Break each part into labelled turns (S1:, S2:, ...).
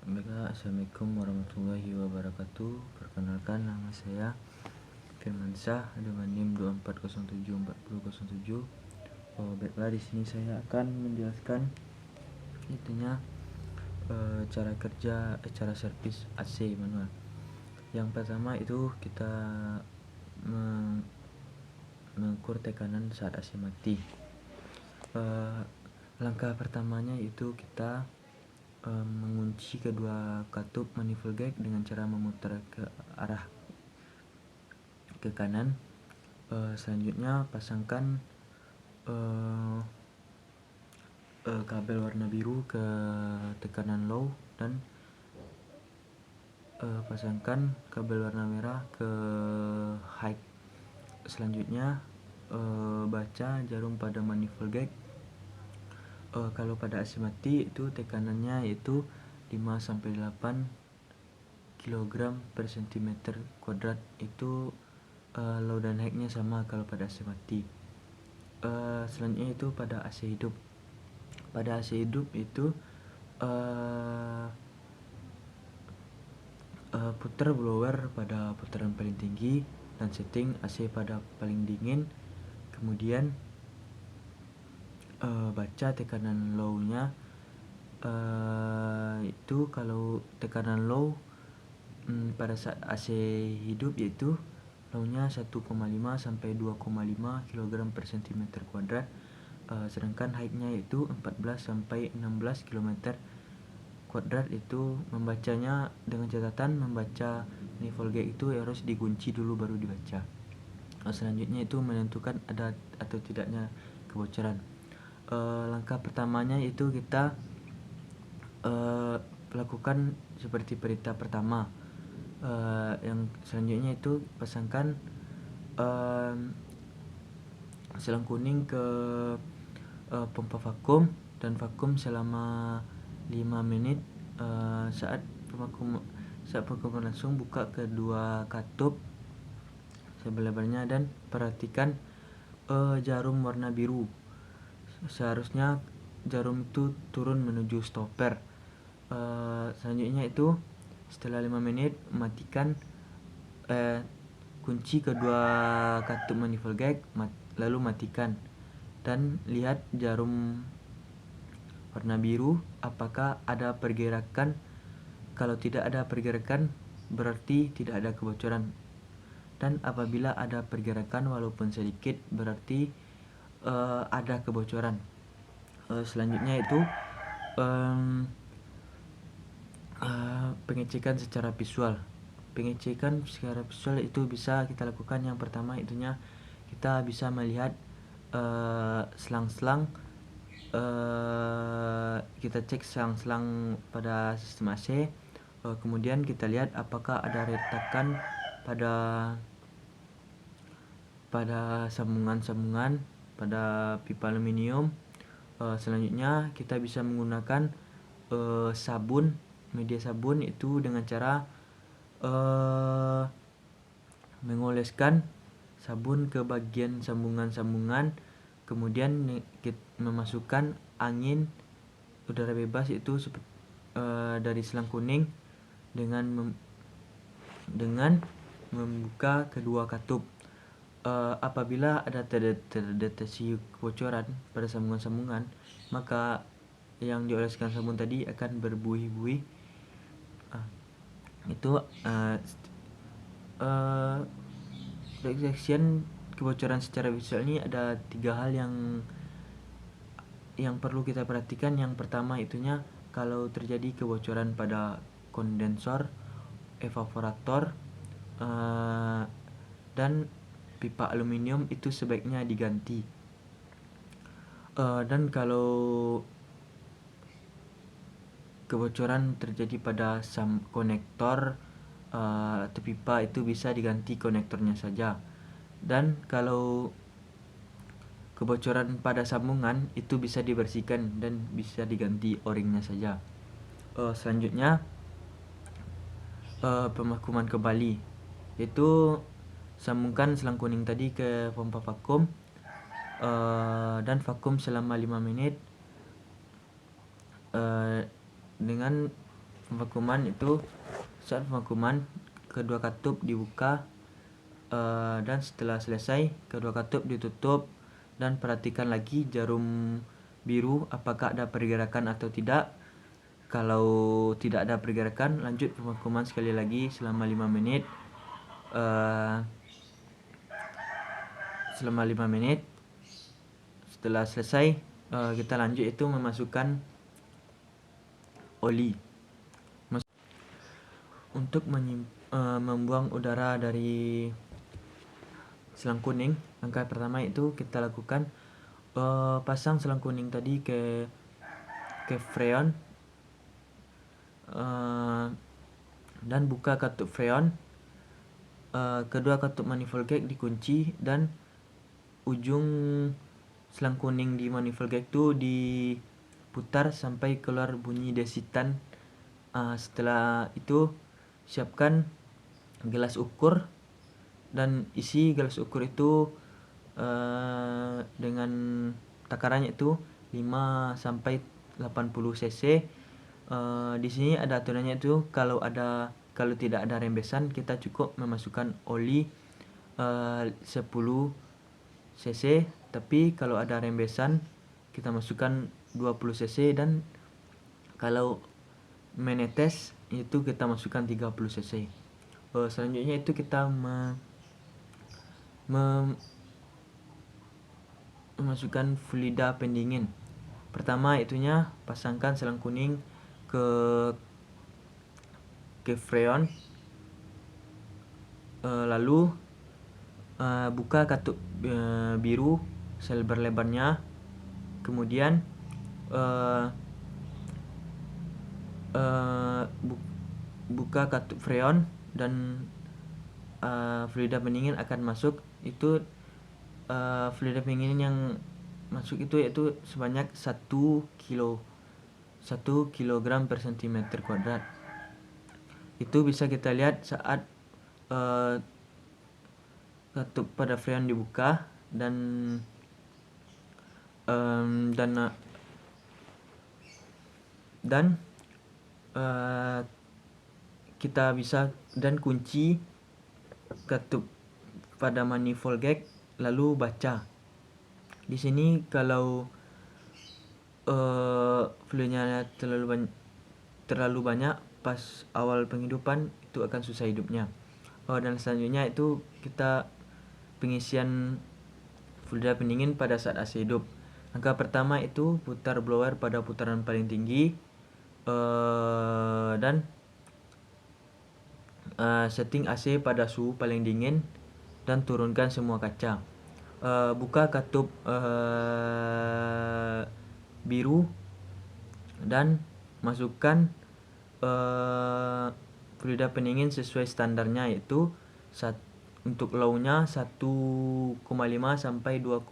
S1: Baiklah, Assalamualaikum warahmatullahi wabarakatuh. Perkenalkan, nama saya Firmansyah dengan NIM 24074007. Baiklah, di sini saya akan menjelaskan cara kerja cara servis AC manual. Yang pertama itu kita mengukur tekanan saat AC mati. Langkah pertamanya itu kita mengunci kedua katup manifold gag dengan cara memutar ke arah ke kanan. Selanjutnya pasangkan kabel warna biru ke tekanan low dan pasangkan kabel warna merah ke high. Selanjutnya baca jarum pada manifold gag. Kalau pada AC mati itu tekanannya itu 5-8 kg per cm kuadrat. Itu low dan high nya sama kalau pada AC mati. Selanjutnya itu pada AC hidup. Pada AC hidup itu putar blower pada putaran paling tinggi dan setting AC pada paling dingin. Kemudian baca tekanan low nya. Itu kalau tekanan low pada saat AC hidup yaitu low nya 1,5 sampai 2,5 kg per cm kuadrat. Sedangkan high nya itu 14 sampai 16 km kuadrat. Itu membacanya dengan catatan membaca manifold gag itu harus dikunci dulu baru dibaca. Selanjutnya itu menentukan ada atau tidaknya kebocoran. Langkah pertamanya itu kita lakukan seperti perintah pertama. Yang selanjutnya itu pasangkan selang kuning ke pompa vakum dan vakum selama 5 menit. Saat vakum langsung buka kedua katup selebar-lebarnya dan perhatikan jarum warna biru. Seharusnya jarum itu turun menuju stopper. Selanjutnya itu setelah 5 menit matikan kunci kedua katup manifold gag, lalu matikan dan lihat jarum warna biru apakah ada pergerakan. Kalau tidak ada pergerakan berarti tidak ada kebocoran, dan apabila ada pergerakan walaupun sedikit berarti ada kebocoran. Selanjutnya itu pengecekan secara visual. Pengecekan secara visual itu bisa kita lakukan. Yang pertama itunya kita bisa melihat selang-selang. Kita cek selang-selang pada sistem AC. Kemudian kita lihat apakah ada retakan pada sambungan-sambungan pada pipa aluminium. Selanjutnya kita bisa menggunakan media sabun itu dengan cara mengoleskan sabun ke bagian sambungan-sambungan, kemudian memasukkan angin udara bebas itu dari selang kuning dengan membuka kedua katup. Apabila ada terdeteksi kebocoran pada sambungan-sambungan, maka yang dioleskan sabun tadi akan berbuih-buih. Itu detection kebocoran secara visual ini ada 3 hal yang perlu kita perhatikan. Yang pertama itunya kalau terjadi kebocoran pada kondensor, evaporator, dan pipa aluminium itu sebaiknya diganti. Dan kalau kebocoran terjadi pada konektor atau pipa itu bisa diganti konektornya saja. Dan kalau kebocoran pada sambungan itu bisa dibersihkan dan bisa diganti o-ringnya saja. Selanjutnya pemakuman kembali, yaitu sambungkan selang kuning tadi ke pompa vakum dan vakum selama 5 menit dengan saat pemvakuman kedua katup dibuka dan setelah selesai kedua katup ditutup, dan perhatikan lagi jarum biru apakah ada pergerakan atau tidak. Kalau tidak ada pergerakan, lanjut pemvakuman sekali lagi selama 5 menit. Setelah selesai, kita lanjut itu memasukkan oli. Untuk membuang udara dari selang kuning, langkah pertama itu kita lakukan pasang selang kuning tadi ke freon, dan buka katup freon. Kedua katup manifold gag dikunci dan ujung selang kuning di manifold gag itu diputar sampai keluar bunyi desitan. Setelah itu siapkan gelas ukur dan isi gelas ukur itu dengan takarannya itu 5 sampai 80 cc. Di sini ada aturannya itu kalau tidak ada rembesan kita cukup memasukkan oli 10 cc, tapi kalau ada rembesan kita masukkan 20 cc, dan kalau menetes itu kita masukkan 30 cc. Selanjutnya itu kita memasukkan fluida pendingin. Pertama itunya pasangkan selang kuning ke freon, lalu buka katup biru selebar-lebarnya, kemudian buka katup freon dan fluida pendingin akan masuk. Itu fluida pendingin yang masuk itu yaitu sebanyak 1 kilogram per centimeter kuadrat. Itu bisa kita lihat saat katup pada freon dibuka dan kita bisa dan kunci katup pada manifold gag lalu baca. Di sini kalau fluidnya terlalu banyak pas awal penghidupan itu akan susah hidupnya. Dan selanjutnya itu kita pengisian fluida pendingin pada saat AC hidup. Langkah pertama itu putar blower pada putaran paling tinggi, dan setting AC pada suhu paling dingin dan turunkan semua kaca. Buka katup biru dan masukkan fluida pendingin sesuai standarnya, yaitu untuk low-nya 1,5 sampai 2,5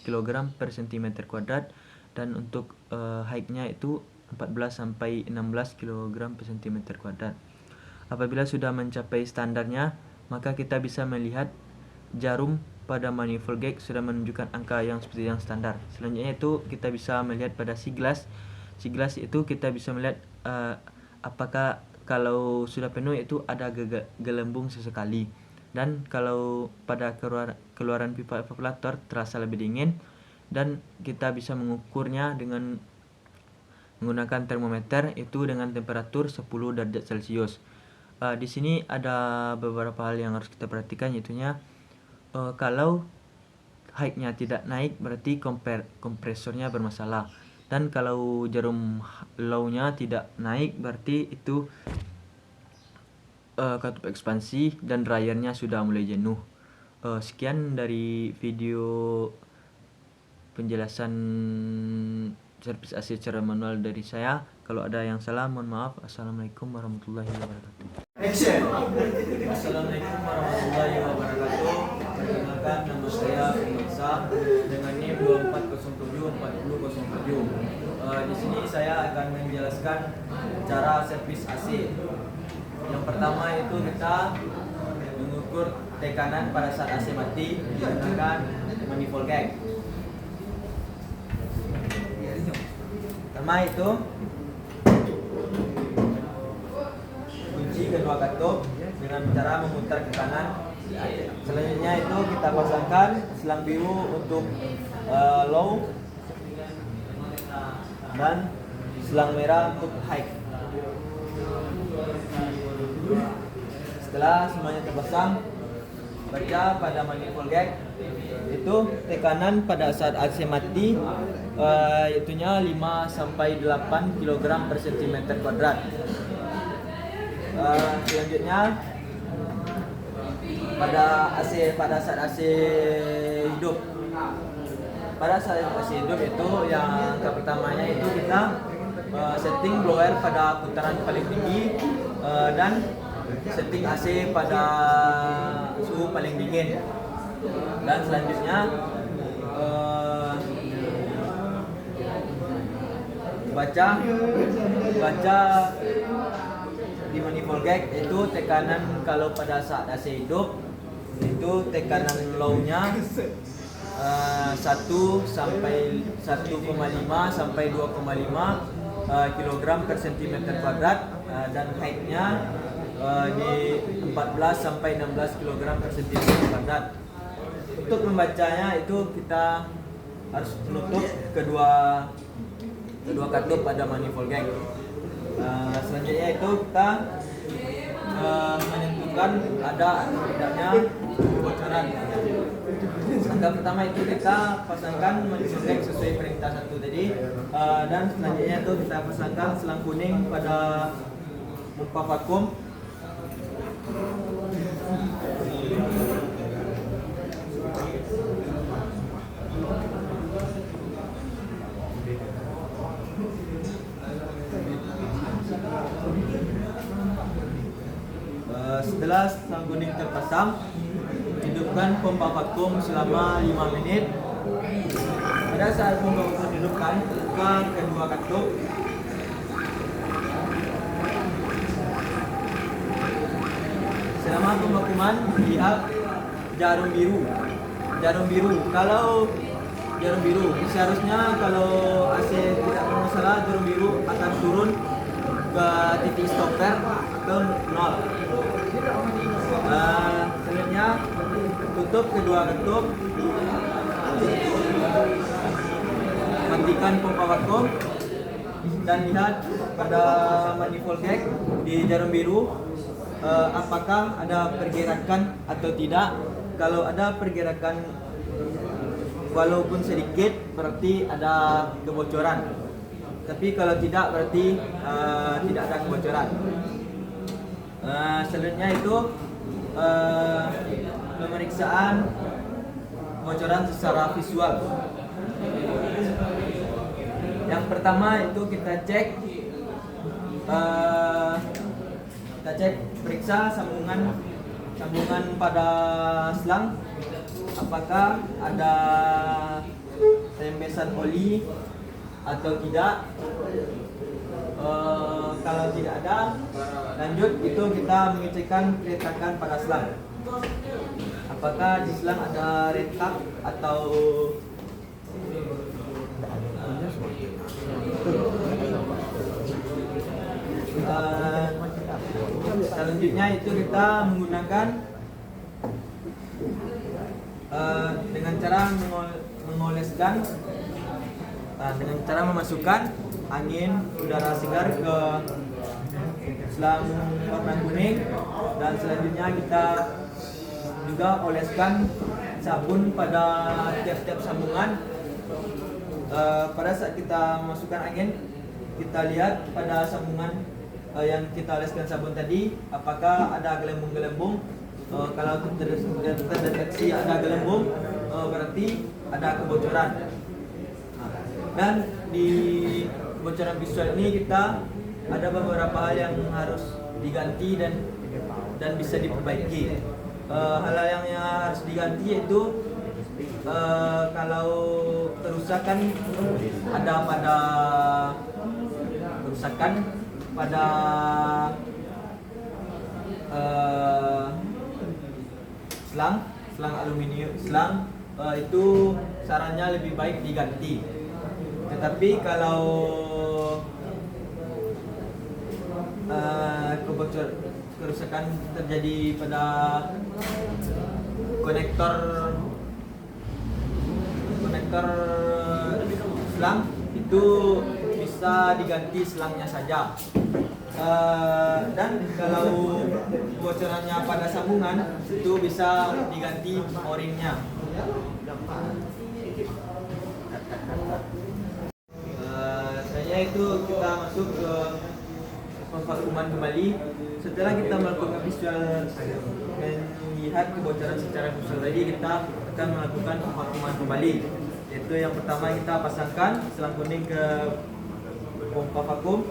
S1: kg per cm kuadrat, dan untuk high-nya itu 14 sampai 16 kg per cm kuadrat. Apabila sudah mencapai standarnya, maka kita bisa melihat jarum pada manifold gag sudah menunjukkan angka yang seperti yang standar. Selanjutnya itu kita bisa melihat pada siglas. Siglas itu kita bisa melihat apakah kalau sudah penuh itu ada gelembung sesekali, dan kalau pada keluaran pipa evaporator terasa lebih dingin, dan kita bisa mengukurnya dengan menggunakan termometer itu dengan temperatur 10 derajat Celcius. Di sini ada beberapa hal yang harus kita perhatikan, yaitunya kalau height-nya tidak naik berarti kompresornya bermasalah, dan kalau jarum low-nya tidak naik berarti itu katup ekspansi dan dryernya sudah mulai jenuh. Sekian dari video penjelasan servis AC secara manual dari saya. Kalau ada yang salah mohon maaf. Assalamualaikum warahmatullahi wabarakatuh. Assalamualaikum warahmatullahi wabarakatuh. Perkenalkan, nama saya Firmansa dengan NIM 24074007. Di sini saya akan menjelaskan cara servis AC. Yang pertama itu kita mengukur tekanan pada saat AC mati menggunakan manifold gag. Pertama itu kunci kedua katup dengan cara memutar ke kanan. Selanjutnya itu kita pasangkan selang biru untuk low dan selang merah untuk high. Setelah semuanya terpasang, baca pada manifold gag itu tekanan pada saat AC mati itunya 5 sampai 8 kg per cm kuadrat. Selanjutnya pada saat AC hidup. Pada saat AC hidup itu yang pertamanya itu kita setting blower pada putaran paling tinggi dan setting AC pada suhu paling dingin. Dan selanjutnya baca di manifold gag itu tekanan kalau pada saat AC hidup itu tekanan low-nya 1 sampai 1,5 sampai 2,5 kg per cm kuadrat dan height-nya di 14 sampai 16 kg per cm kuadrat. Untuk membacanya itu kita harus menutup kedua katup pada manifold gag. Selanjutnya itu kita menentukan ada atau tidaknya kebocoran. Langkah pertama itu kita pasangkan manifold gag sesuai perintah 1 tadi, dan selanjutnya itu kita pasangkan selang kuning pada pompa vakum. Setelah selang kuning terpasang, hidupkan pompa vakum selama 5 menit. Pada saat pompa vakum dihidupkan, buka kedua katup. Selama pemvakuman, lihat jarum biru. Kalau jarum biru, seharusnya kalau AC tidak bermasalah, jarum biru akan turun ke titik stopper ke 0. Selanjutnya tutup kedua katup, matikan pompa vakum dan lihat pada manifold gag di jarum biru apakah ada pergerakan atau tidak. Kalau ada pergerakan walaupun sedikit berarti ada kebocoran, tapi kalau tidak berarti tidak ada kebocoran. Selanjutnya itu pemeriksaan kebocoran secara visual. Yang pertama itu kita cek periksa sambungan pada selang, apakah ada rembesan oli atau tidak. Kalau tidak ada, lanjut itu kita mengecekkan retakan pada selang, apakah di selang ada retak atau selanjutnya itu kita menggunakan dengan cara mengoleskan, dengan cara memasukkan angin udara segar ke selang warna kuning, dan selanjutnya kita juga oleskan sabun pada tiap-tiap sambungan. Pada saat kita memasukkan angin, kita lihat pada sambungan yang kita oleskan sabun tadi apakah ada gelembung-gelembung. Kalau terdeteksi ada gelembung, berarti ada kebocoran. Dan di kebocoran visual ini kita ada beberapa hal yang harus diganti dan bisa diperbaiki. Hal yang harus diganti yaitu kalau kerusakan ada pada selang aluminium, itu sarannya lebih baik diganti. Tetapi kalau kerusakan terjadi pada konektor selang, itu bisa diganti selangnya saja. Dan kalau bocorannya pada sambungan, itu bisa diganti o-ringnya. Selanjutnya itu kita masuk ke pemvakuuman kembali. Setelah kita melakukan visual melihat kebocoran secara visual tadi, kita akan melakukan pemvakuuman kembali. Yaitu yang pertama kita pasangkan selang kuning ke pompa vakum.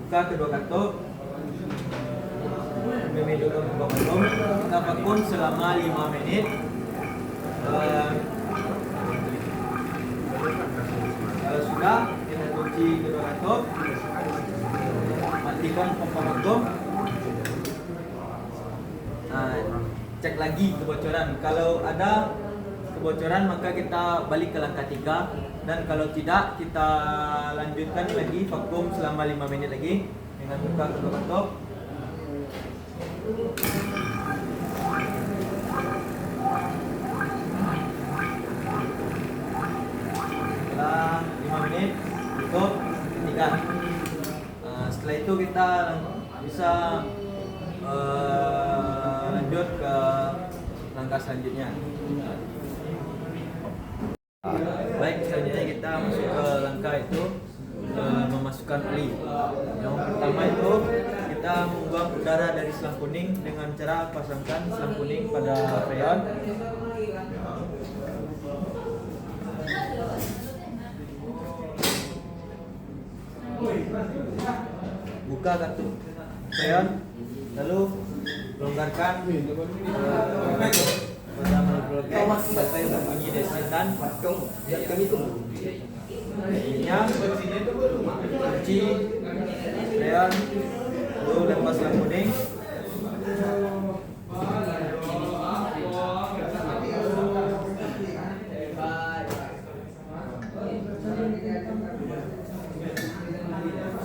S1: Buka kedua katup, memindahkan pompa vakum, kita vakum selama 5 menit. Kalau sudah, kita kunci kedua katup, matikan pompa vakum. Cek lagi kebocoran. Kalau ada kebocoran, maka kita balik ke langkah 3, dan kalau tidak, kita lanjutkan lagi vakum selama 5 menit lagi dengan buka kedua katup. Setelah 5 menit tutup, hentikan. Setelah itu kita bisa lanjut ke langkah selanjutnya. Baik, selanjutnya kita masuk ke langkah itu memasukkan oli. Yang pertama itu kita membuang udara dari selang kuning dengan cara pasangkan selang kuning pada freon. Buka kartu freon, lalu longgarkan pada melukis sampai berbunyi desinfektan. Ininya kunci freon, lalu lepas selang kuning.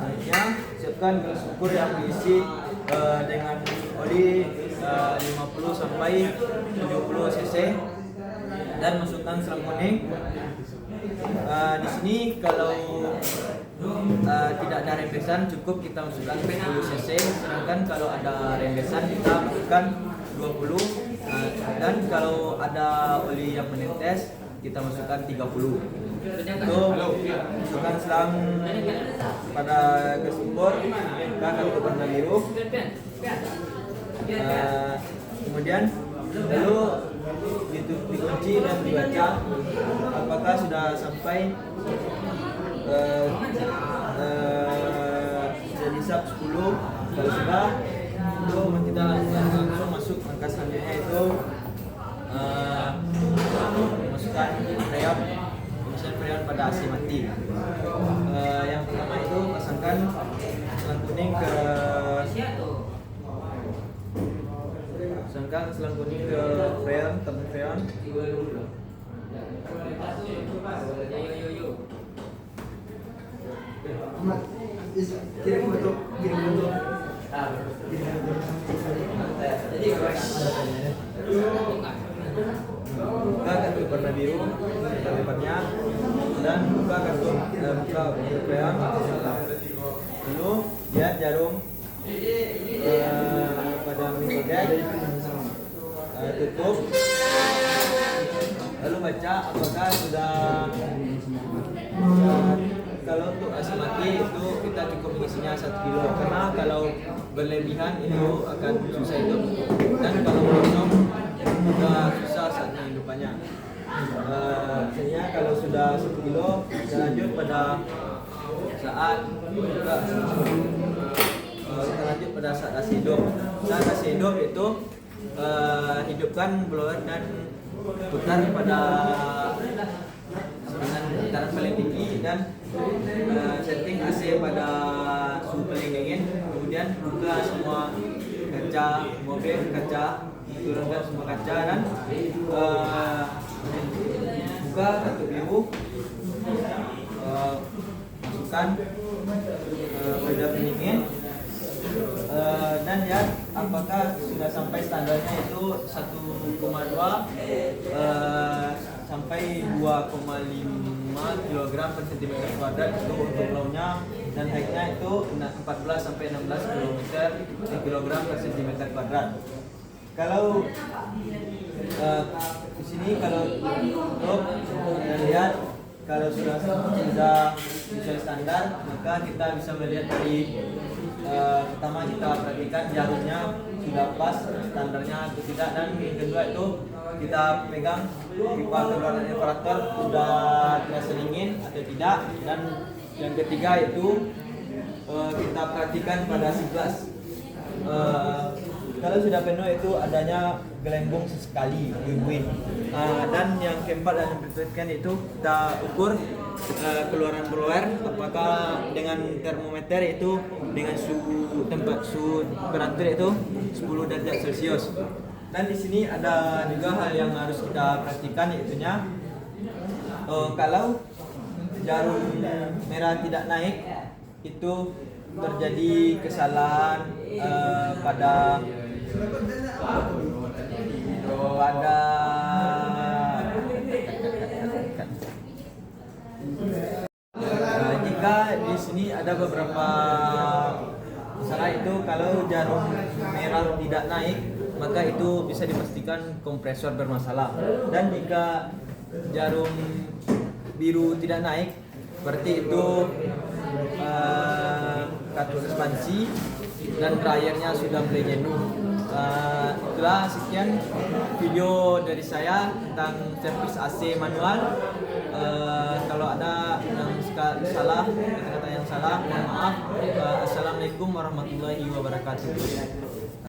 S1: Selanjutnya siapkan gelas ukur yang diisi dengan oli 50 sampai 70 cc dan masukkan selang kuning. Di sini kalau tidak ada rembesan, cukup kita masukkan 10 cc, sedangkan kalau ada rembesan kita masukkan 20, dan kalau ada oli yang menetes kita masukkan 30. Itu masukkan selang pada gas ukur ke kartu warna biru. Kemudian lalu dikunci dan dibaca apakah sudah sampai jadi sub 10. Kalau sudah, itu kita langsung masuk langkah selanjutnya, itu masukkan freon, memasukkan freon pada AC mati. Yang pertama itu pasangkan selang kuning ke freon, tabung freon. Kirim foto. Buka kartu warna biru depannya dan buka kartu freon. Lalu lihat jarum pada mikrojek, tutup, lalu baca apakah sudah. Kalau untuk AC mati itu kita cukup mengisinya 1 kilo, karena kalau berlebihan itu akan susah hidup, dan kalau kosong juga susah saat menghidupannya. Biasanya kalau sudah 1 kilo kita lanjut pada saat AC hidup. Saat AC hidup itu hidupkan blower dan putar pada dengan putaran paling tinggi, dan setting AC pada suhu paling dingin. Kemudian buka semua kaca mobil, kaca turunkan semua kaca dan buka kartu biru, masukkan beda pendingin, dan lihat apakah sudah sampai standarnya itu 1,2 sampai 2,5 kg per cm kuadrat itu untuk low-nya, dan high-nya itu 14 sampai 16 kg per cm kuadrat. Kalau di sini kalau untuk lihat kalau sudah sesuai standar, maka kita bisa melihat dari pertama kita perhatikan jarumnya sudah pas standarnya atau tidak, dan yang kedua itu kita pegang pipa keluaran evaporator sudah terasa dingin atau tidak, dan yang ketiga itu kita perhatikan pada siklas. Kalau sudah penuh itu adanya gelembung sesekali, win-win. Dan yang keempat dan yang berikutnya itu kita ukur keluaran blower apakah dengan termometer itu dengan suhu temperatur itu 10 derajat Celcius. Dan di sini ada juga hal yang harus kita perhatikan, yaitunya kalau jarum merah tidak naik itu terjadi kesalahan pada jika di sini ada beberapa masalah itu kalau jarum merah tidak naik, maka itu bisa dipastikan kompresor bermasalah. Dan jika jarum biru tidak naik, berarti itu kartu ekspansi dan dryernya sudah mulai jenuh. Itulah sekian video dari saya tentang servis AC manual. Kalau ada yang salah, kata-kata yang salah, mohon maaf. Assalamualaikum warahmatullahi wabarakatuh.